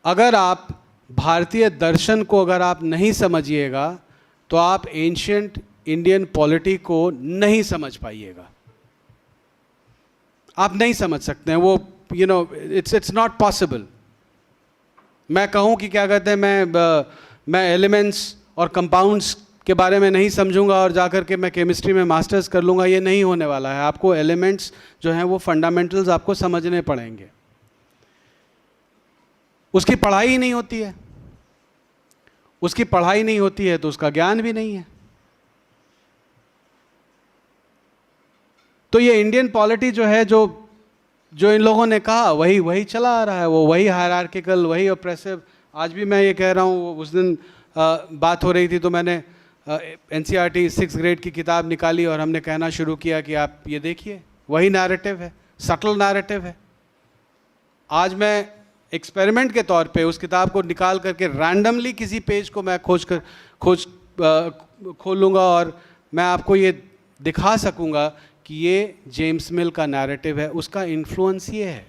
अगर आप भारतीय दर्शन को अगर आप नहीं समझिएगा तो आप एंशिएंट इंडियन पॉलिटी को नहीं समझ पाइएगा। आप नहीं समझ सकते हैं वो, इट्स नॉट पॉसिबल। मैं कहूँ कि क्या कहते हैं, मैं एलिमेंट्स और कंपाउंड्स के बारे में नहीं समझूंगा और जाकर के मैं केमिस्ट्री में मास्टर्स कर लूँगा, ये नहीं होने वाला है। आपको एलिमेंट्स जो हैं वो फंडामेंटल्स आपको समझने पड़ेंगे। उसकी पढ़ाई ही नहीं होती है, उसकी पढ़ाई नहीं होती है तो उसका ज्ञान भी नहीं है। तो ये इंडियन पॉलिटी जो है, जो इन लोगों ने कहा वही चला आ रहा है, वो वही हायरार्किकल, वही ऑप्रेसिव। आज भी मैं ये कह रहा हूँ, उस दिन बात हो रही थी तो मैंने NCERT 6th ग्रेड की किताब निकाली और हमने कहना शुरू किया कि आप ये देखिए, वही नैरेटिव है, सटल नैरेटिव है। आज मैं एक्सपेरिमेंट के तौर पे उस किताब को निकाल करके रैंडमली किसी पेज को मैं खोल लूँगा और मैं आपको ये दिखा सकूँगा कि ये जेम्स मिल का नैरेटिव है, उसका इन्फ्लुएंस ये है।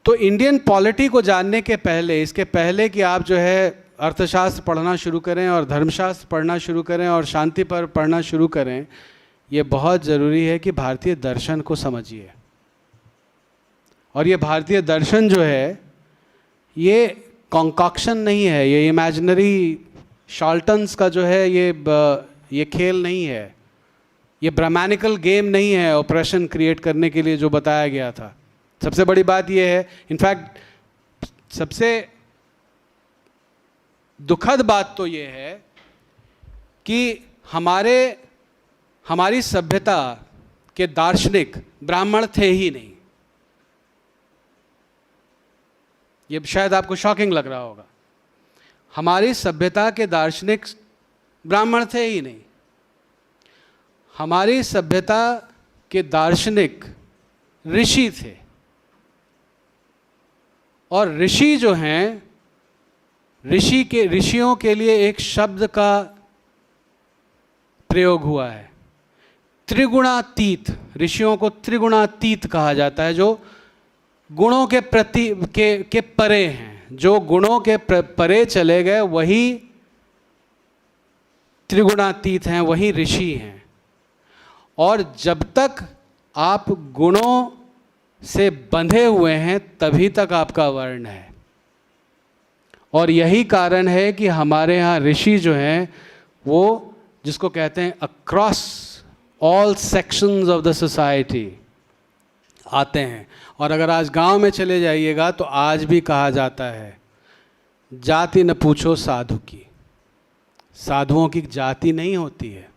तो इंडियन पॉलिटी को जानने के पहले, इसके पहले कि आप जो है अर्थशास्त्र पढ़ना शुरू करें और धर्मशास्त्र पढ़ना शुरू करें और शांति पर पढ़ना शुरू करें, ये बहुत ज़रूरी है कि भारतीय दर्शन को समझिए। और ये भारतीय दर्शन जो है ये कॉन्कॉक्शन नहीं है, ये इमेजिनरी शार्लटन्स का जो है ये खेल नहीं है, ये ब्राह्मणिकल गेम नहीं है ऑपरेशन क्रिएट करने के लिए जो बताया गया था। सबसे बड़ी बात ये है, इनफैक्ट सबसे दुखद बात तो ये है कि हमारी सभ्यता के दार्शनिक ब्राह्मण थे ही नहीं। ये शायद आपको शॉकिंग लग रहा होगा, हमारी सभ्यता के दार्शनिक ब्राह्मण थे ही नहीं। हमारी सभ्यता के दार्शनिक ऋषि थे, और ऋषि जो हैं, ऋषियों के लिए एक शब्द का प्रयोग हुआ है, त्रिगुणातीत। ऋषियों को त्रिगुणातीत कहा जाता है, जो गुणों के प्रति के परे हैं। जो गुणों के परे चले गए वही त्रिगुणातीत हैं, वही ऋषि हैं। और जब तक आप गुणों से बंधे हुए हैं तभी तक आपका वर्ण है। और यही कारण है कि हमारे यहाँ ऋषि जो हैं वो जिसको कहते हैं across all sections of the society आते हैं। और अगर आज गांव में चले जाइएगा तो आज भी कहा जाता है, जाति न पूछो साधु की। साधुओं की जाति नहीं होती है,